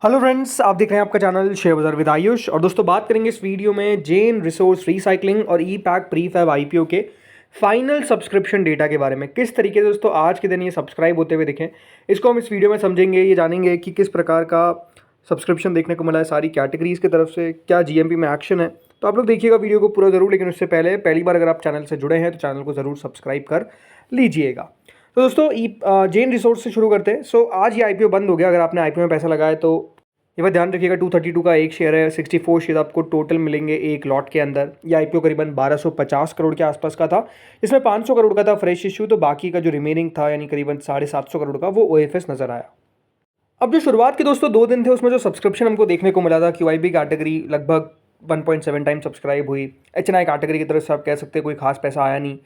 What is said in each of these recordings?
Hello friends, आप देख रहे हैं आपका चैनल शेयर बाजार विद आयुष। और दोस्तों बात करेंगे इस वीडियो में जेन रिसोर्स रिसाइकलिंग और ई पैक प्रीफैब आईपीओ के फाइनल सब्सक्रिप्शन डेटा के बारे में। किस तरीके से दोस्तों आज के दिन ये सब्सक्राइब होते हुए दिखें, इसको हम इस वीडियो में समझेंगे। ये जानेंगे कि किस प्रकार का सब्सक्रिप्शन देखने को मिला है सारी कैटेगरीज़ की तरफ से, क्या जीएमपी में एक्शन है। तो आप लोग देखिएगा वीडियो को पूरा ज़रूर, लेकिन उससे पहले पहली बार अगर आप चैनल से जुड़े हैं तो चैनल को ज़रूर सब्सक्राइब कर लीजिएगा। तो दोस्तों जेन रिसोर्स से शुरू करते हैं। आज ये आईपीओ बंद हो गया। अगर आपने आईपीओ में पैसा लगाया तो ये बात ध्यान रखिएगा, 232 का एक शेयर है, 64 शेयर आपको टोटल मिलेंगे एक लॉट के अंदर। ये आईपीओ करीबन 1250 करोड़ के आसपास का था। इसमें 500 करोड़ का था फ्रेश इश्यू, तो बाकी का जो रिमेनिंग था यानी करीबन 750 करोड़ का वो ओएफएस नजर आया। अब जो शुरुआत के दोस्तों 2 दिन थे उसमें जो सब्सक्रिप्शन हमको देखने को मिला था, क्यूआईबी कैटेगरी लगभग 1.7 टाइम सब्सक्राइब हुई। एचएनआई कैटेगरी की तरफ से आप कह सकते हैं कोई खास पैसा आया नहीं।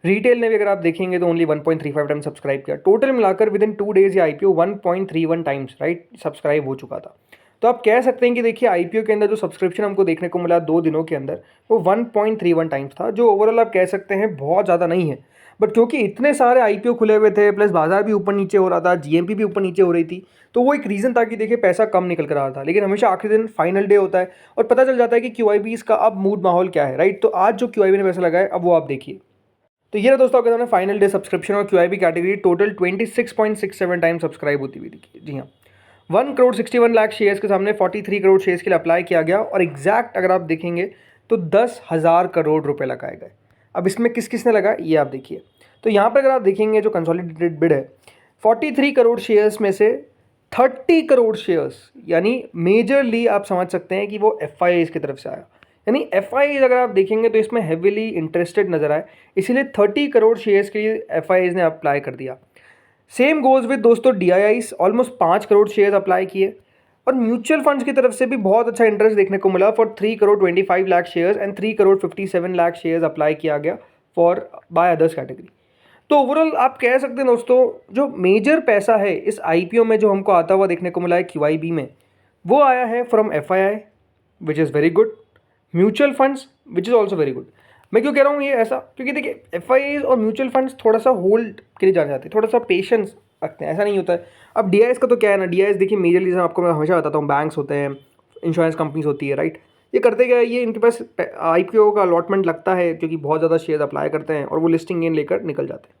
रिटेल ने भी अगर आप देखेंगे तो ओनली 1.35 टाइम सब्सक्राइब किया। टोटल मिलाकर विद इन 2 डेज ये आईपीओ 1.31 टाइम्स राइट सब्सक्राइब हो चुका था। तो आप कह सकते हैं कि देखिए आईपीओ के अंदर जो सब्सक्रिप्शन हमको देखने को मिला 2 दिनों के अंदर वो 1.31 टाइम्स था, जो ओवरऑल आप कह सकते हैं बहुत ज़्यादा नहीं है। बट क्योंकि इतने सारे आईपीओ खुले हुए थे, प्लस बाजार भी ऊपर नीचे हो रहा था, जीएमपी भी ऊपर नीचे हो रही थी, तो वो एक रीज़न था कि देखिए पैसा कम निकल कर आ रहा था। लेकिन हमेशा आखिरी दिन फाइनल डे होता है और पता चल जाता है कि क्यूआईबी का अब मूड माहौल क्या है, राइट। तो आज जो क्यूआईबी ने पैसा लगाया अब वो आप देखिए। तो ये रहा दोस्तों आपके सामने फाइनल डे सब्सक्रिप्शन और QIB category total 26.67 time subscribe होती हुई दिखी। जी हाँ, 1 करोड़ 61 लाख शेयर्स के सामने 43 करोड़ शेयर्स के लिए अप्लाई किया गया और एग्जैक्ट अगर आप देखेंगे तो 10,000 करोड़ रुपए लगाए गए। अब इसमें किस किस ने लगाया ये आप देखिए। तो यहाँ पर अगर आप देखेंगे जो कंसोलिडेटेड बिड है, 43 करोड़ शेयर्स में से 30 करोड़ शेयर्स यानी मेजरली आप समझ सकते हैं कि वो एफआईआईज की तरफ से आया। यानी एफआईआईज अगर आप देखेंगे तो इसमें हेविली इंटरेस्टेड नजर आए, इसीलिए 30 करोड़ शेयर्स के लिए एफआईआईज ने अप्लाई कर दिया। सेम गोज विद दोस्तों DIIs, almost 5 crore shares apply किए। और म्यूचुअल फंड्स की तरफ से भी बहुत अच्छा इंटरेस्ट देखने को मिला for 3 crore 25 lakh shares and 3 crore 57 lakh shares apply किया गया फॉर बाय अदर्स कैटेगरी। तो ओवरऑल आप कह सकते हैं दोस्तों जो मेजर पैसा है इस आईपीओ में जो हमको आता हुआ देखने को मिला है क्यूआईबी में, वो आया है from FII which is very good, mutual funds which is also very good. मैं क्यों कह रहा हूँ ये ऐसा, क्योंकि देखिए एफआईआईज और म्यूचुअल फंड्स थोड़ा सा होल्ड के लिए जाने जाते हैं, थोड़ा सा पेशेंस रखते हैं, ऐसा नहीं होता है। अब डीआईएस का तो क्या है ना, डीआईएस देखिए मेजरली आपको मैं हमेशा बताता हूँ, बैंक्स होते हैं, इंश्योरेंस कंपनीज होती है, राइट। ये करते क्या है, ये इनके पास आईपीओ का अलॉटमेंट लगता है क्योंकि बहुत ज़्यादा शेयर अप्लाई करते हैं और वो लिस्टिंग गेन लेकर निकल जाते हैं।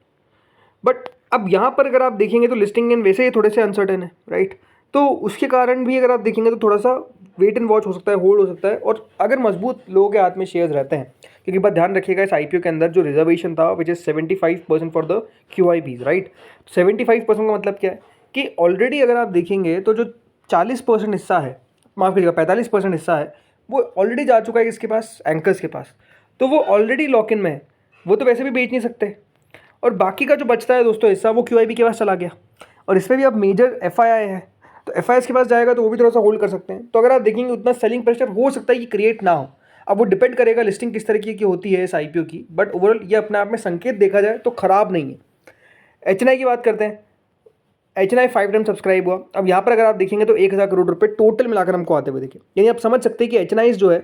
बट अब यहाँ पर अगर आप देखेंगे तो लिस्टिंग गेन वैसे ही थोड़े से अनसर्टेन है, राइट। तो उसके कारण भी अगर आप देखेंगे तो थोड़ा सा वेट एंड वॉच हो सकता है, होल्ड हो सकता है। और अगर मजबूत लोगों के हाथ में शेयर्स रहते हैं, क्योंकि बात ध्यान रखिएगा इस आईपीओ के अंदर जो रिजर्वेशन था which is 75% for the QIBs, right. 75% का मतलब क्या है कि ऑलरेडी अगर आप देखेंगे तो जो 40% हिस्सा है, माफ़ करिएगा 45% हिस्सा है, वो ऑलरेडी जा चुका है किसके पास, एंकर्स के पास। तो वो ऑलरेडी लॉक इन में है, वो तो वैसे भी बेच नहीं सकते। और बाकी का जो बचता है दोस्तों हिस्सा वो क्यूआईबी के पास चला गया और इस पर भी अब मेजर एफआईआई है, तो एफआईआई के पास जाएगा तो वो भी थोड़ा सा होल्ड कर सकते हैं। तो अगर आप देखेंगे उतना सेलिंग प्रेशर हो सकता है कि क्रिएट ना हो। अब वो डिपेंड करेगा लिस्टिंग किस तरीके की होती है इस आईपीओ की, बट ओवरऑल ये अपने आप में संकेत देखा जाए तो खराब नहीं है। एचएनआई की बात करते हैं, एचएनआई 5 टाइम सब्सक्राइब हुआ। अब यहाँ पर अगर आप देखेंगे तो 1,000 करोड़ रुपए टोटल मिलाकर हमको आते हुए देखिए। यानी आप समझ सकते हैं कि एचएनआई जो है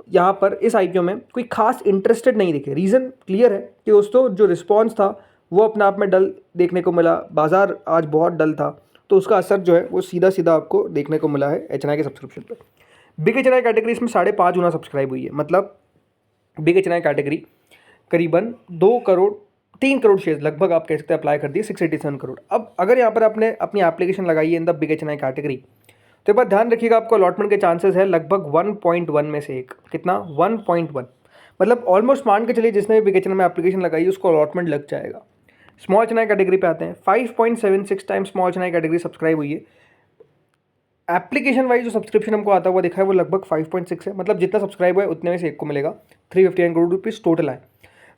यहाँ पर इस आईपीओ में कोई खास इंटरेस्टेड नहीं दिखे। रीज़न क्लियर है कि दोस्तों जो रिस्पॉन्स था वो अपने आप में डल देखने को मिला, बाजार आज बहुत डल था, तो उसका असर जो है वो सीधा सीधा आपको देखने को मिला है एचएनआई के सब्सक्रिप्शन पे। बिग एचएनआई कैटेगरी इसमें 5.5 गुना सब्सक्राइब हुई है, मतलब बिग एचएनआई कैटेगरी करीबन 2 करोड़ 3 करोड़ शेयर लगभग आप कह सकते हैं अप्लाई कर दिए, 687 करोड़। अब अगर यहाँ पर आपने अपनी एप्लीकेशन लगाई है in the big HNI category, तो एक बात ध्यान रखिएगा आपको अलॉटमेंट के चांसेस है लगभग 1.1 में से एक, कितना 1.1, मतलब ऑलमोस्ट मान के चलिए जिसने भी बिग एचएनआई में एप्लीकेशन लगाई उसको अलॉटमेंट लग जाएगा। स्मॉल एचएनआई कैटेगरी पे आते हैं, 5.76 time small HNI category subscribe हुई है। एप्लीकेशन वाइज जो सब्सक्रिप्शन हमको आता हुआ दिखा है वो लगभग 5.6 है, मतलब जितना सब्सक्राइब हुआ है उतने में से एक को मिलेगा। 359 करोड़ रुपीज़ टोटल आए।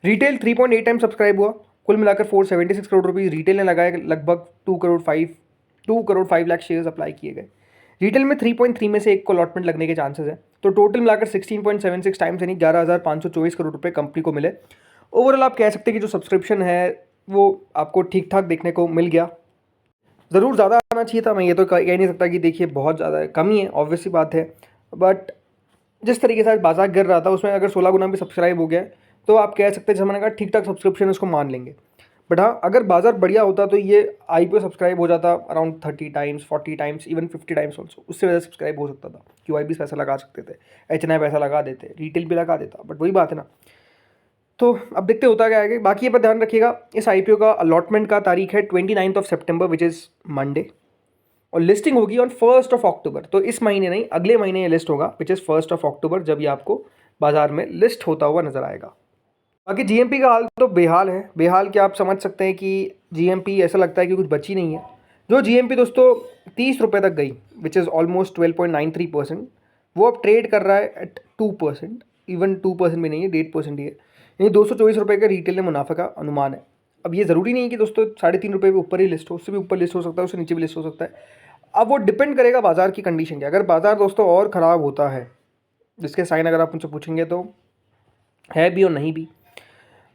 रिटेल 3.8 टाइम सब्सक्राइब हुआ, कुल मिलाकर 476 करोड़ रुपीज़ रिटेल ने लगाए, लगभग 2 करोड़ 5 लाख शेयर्स अप्लाई किए गए। रिटेल में 3.3 में से एक को अलॉटमेंट लगने के चांसेस है, तो टोटल मिलाकर 16.76 टाइम्स यानी 11,524 करोड़ रुपए कंपनी को मिले। ओवरऑल आप कह सकते हैं कि जो सब्सक्रिप्शन है वो आपको ठीक ठाक देखने को मिल गया। ज़रूर ज़्यादा आना चाहिए था, मैं ये तो कह नहीं सकता कि देखिए बहुत ज़्यादा है, कमी है, ऑब्वियस सी बात है। बट जिस तरीके से आज बाजार गिर रहा था उसमें अगर 16 गुना भी सब्सक्राइब हो गया तो आप कह सकते हैं जमाने का ठीक ठाक सब्सक्रिप्शन उसको मान लेंगे। बट हाँ, अगर बाज़ार बढ़िया होता तो ये IPO सब्सक्राइब हो जाता around 30 times, 40 times, even 50 times also, उससे ज़्यादा सब्सक्राइब हो सकता था। QIB पैसा लगा सकते थे, HNI पैसा लगा देते, रिटेल भी लगा देता, बट वही बात है ना। तो अब देखते होता क्या है। बाकी ये पर ध्यान रखिएगा, इस IPO का अलॉटमेंट का तारीख है 29 सितंबर विच इज़ मंडे, और लिस्टिंग होगी ऑन 1 अक्टूबर। तो इस महीने नहीं, अगले महीने ये लिस्ट होगा विच इज़ 1 अक्टूबर, जब ये आपको बाजार में लिस्ट होता हुआ नजर आएगा। बाकी GMP का हाल तो बेहाल है। बेहाल क्या आप समझ सकते हैं कि GMP ऐसा लगता है कि कुछ बची नहीं है। जो GMP दोस्तों 30 रुपये तक गई विच इज़ ऑलमोस्ट 12.93%, वो अब ट्रेड कर रहा है एट 2%, इवन 2% भी नहीं है, 8% ही है। यानी 224 रुपये का रिटेल ने मुनाफा का अनुमान है। अब ये ज़रूरी नहीं है कि दोस्तों 3.5 रुपये के ऊपर ही लिस्ट हो, उससे भी ऊपर लिस्ट हो सकता है, उससे नीचे भी लिस्ट हो सकता है। अब वो डिपेंड करेगा बाजार की कंडीशन के। अगर बाजार दोस्तों और ख़राब होता है, जिसके साइन अगर आप मुझसे पूछेंगे तो है भी और नहीं भी।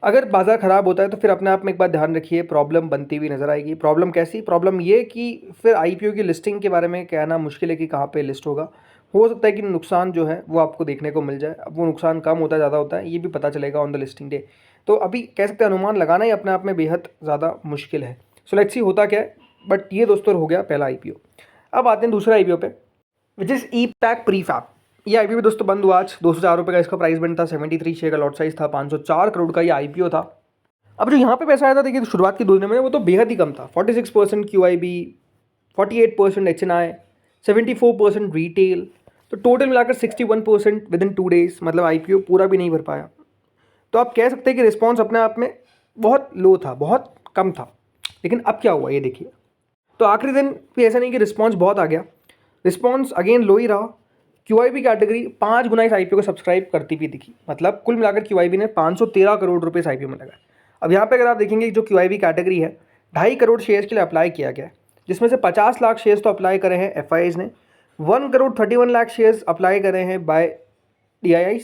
अगर बाज़ार ख़राब होता है तो फिर अपने आप में एक बात ध्यान रखिए, प्रॉब्लम बनती हुई नज़र आएगी। प्रॉब्लम कैसी? प्रॉब्लम ये कि फिर IPO की लिस्टिंग के बारे में कहना मुश्किल है कि कहाँ पे लिस्ट होगा। हो सकता है कि नुकसान जो है वो आपको देखने को मिल जाए। अब वो नुकसान कम होता है ज़्यादा होता है, ये भी पता चलेगा ऑन द लिस्टिंग डे। तो अभी कह सकते हैं अनुमान लगाना ही अपने आप में बेहद ज़्यादा मुश्किल है। सो लेट्स सी होता क्या है। बट ये दोस्तों हो गया पहला IPO। अब आते हैं दूसरा IPO पे, विच इज़ ई-पैक प्रीफैब। ये IPO दोस्तों बंद हुआ आज। 204 रुपये का इसका प्राइस बंद था, 73 शेयर का लॉट साइज था, 504 करोड़ का ये IPO था। अब जो यहाँ पे पैसा आया था देखिए, तो शुरुआत की 2 दिन में वो तो बेहद ही कम था। 46% QIB, 48% HNI, 74% रिटेल, तो टोटल मिलाकर 61% विद इन 2 डेज, मतलब IPO पूरा भी नहीं भर पाया। तो आप कह सकते हैं कि रिस्पॉन्स अपने आप में बहुत लो था, बहुत कम था। लेकिन अब क्या हुआ ये देखिए। तो आखिरी दिन भी ऐसा नहीं कि रिस्पॉन्स बहुत आ गया, रिस्पॉन्स अगेन लो ही रहा। QIB कैटेगरी 5 गुना इस IPO को सब्सक्राइब करती हुई दिखी, मतलब कुल मिलाकर QIB ने 513 करोड़ रुपए इस IPO में लगाए। अब यहाँ पे अगर आप देखेंगे जो QIB कैटेगरी है, 2.5 करोड़ शेयर्स के लिए अप्लाई किया गया है, जिसमें से 50 लाख शेयर्स तो अप्लाई करे हैं FIIs ने, 1 करोड़ 31 लाख शेयर्स अप्लाई करे हैं by DIIs,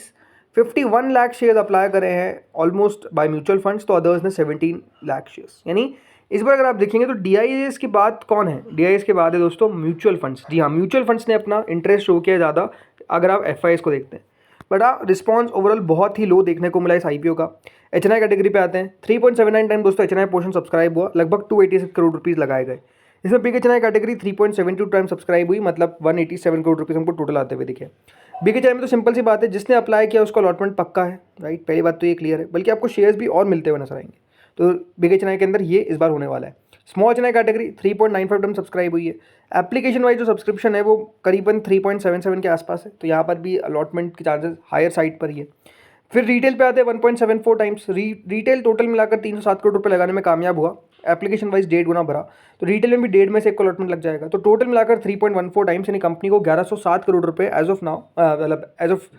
51 lakh shares apply करे हैं ऑलमोस्ट बाय म्यूचुअल फंड्स, तो अदर्स ने 17 लाख शेयर्स। यानी इस बार अगर आप देखेंगे तो DIIs के बाद कौन है? DIIs के बाद है दोस्तों म्यूचुअल फंड्स। जी हाँ, म्यूचुअल फंड्स ने अपना इंटरेस्ट शो किया ज़्यादा अगर आप FIIs को देखते हैं। बट हाँ, रिस्पॉन्स ओवरऑल बहुत ही लो देखने को मिला इस IPO का। HNI कैटेगरी पे आते हैं, 3.79 टाइम दोस्तों HNI पोर्शन सब्सक्राइब हुआ, लगभग 286 करोड़ रुपीज़ लगाए गए। इसमें big HNI category 3.72 time subscribe हुई, मतलब 187 करोड़ रुपीज़ हमको टोटल आते हुए दिखे। बिग HNI में तो सिंपल सी बात है, जिसने अप्लाई किया उसका अलॉटमेंट पक्का है, राइट। पहली बात तो ये क्लियर है, बल्कि आपको शेयर्स भी और मिलते हुए नजर आएंगे। तो बिग HNI के अंदर ये इस बार होने वाला है। Small HNI category 3.95 time subscribe हुई है। एप्लीकेशन वाइज जो सब्सक्रिप्शन है वो करीबन 3.77 के आसपास है, तो यहाँ पर भी अलॉटमेंट के चांसेस हायर साइड पर ही है। फिर रिटेल पे आते हैं 1.74 टाइम्स। रिटेल टोटल मिलाकर 307 करोड़ रुपए लगाने में कामयाब हुआ। एप्लीकेशन वाइज 1.5 गुना भरा, तो रिटेल में भी 1.5 में से 1 को अलॉटमेंट लग जाएगा। तो टोटल मिलाकर 3.14 टाइम्स, यानी कंपनी को 1107 करोड़ रुपए एज ऑफ नाउ, मतलब एज ऑफ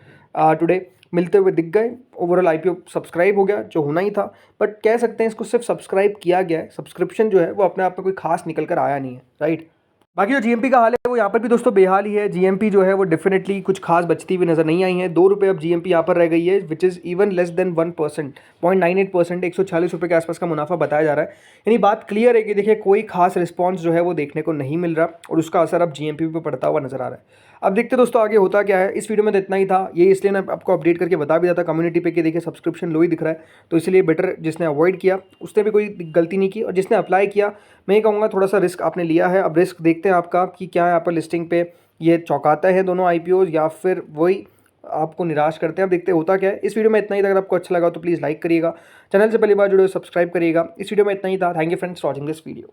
टुडे मिलते हुए दिख गए। ओवरऑल IPO सब्सक्राइब हो गया, जो होना ही था। बट कह सकते हैं इसको सिर्फ सब्सक्राइब किया गया है, सब्सक्रिप्शन जो है वो अपने आप में कोई खास निकल कर आया नहीं है, राइट। बाकी जो GMP का हाल है वो यहाँ पर भी दोस्तों बेहाल ही है। GMP जो है वो डेफिनेटली कुछ खास बचती हुई नजर नहीं आई है। 2 रुपये अब GMP यहाँ पर रह गई है, which is even less than 1%, 0.98%, 146 रुपये के आसपास का मुनाफा बताया जा रहा है। यानी बात क्लियर है कि देखिए कोई खास रिस्पॉन्स जो है वो देखने को नहीं मिल रहा, और उसका असर अब GMP पे पड़ता हुआ नजर आ रहा है। अब देखते दोस्तों आगे होता क्या है। इस वीडियो में तो इतना ही था, ये इसलिए मैं आपको अपडेट करके बता भी था कम्युनिटी पे कि देखिए सब्सक्रिप्शन लो ही दिख रहा है, तो इसलिए बेटर जिसने अवॉइड किया उसने भी कोई गलती नहीं की, और जिसने अप्लाई किया मैं ये कहूँगा थोड़ा सा रिस्क आपने लिया है। अब रिस्क देखते हैं आपका कि क्या यहाँ पर लिस्टिंग पे ये चौंकाता है दोनों IPOs, या फिर वही आपको निराश करते हैं। अब देखते होता क्या है। इस वीडियो में इतना ही था। अगर आपको अच्छा लगा तो प्लीज़ लाइक करिएगा, चैनल से पहली बार जुड़े सब्सक्राइब करिएगा। इस वीडियो में इतना ही था। Thank you friends for watching this video.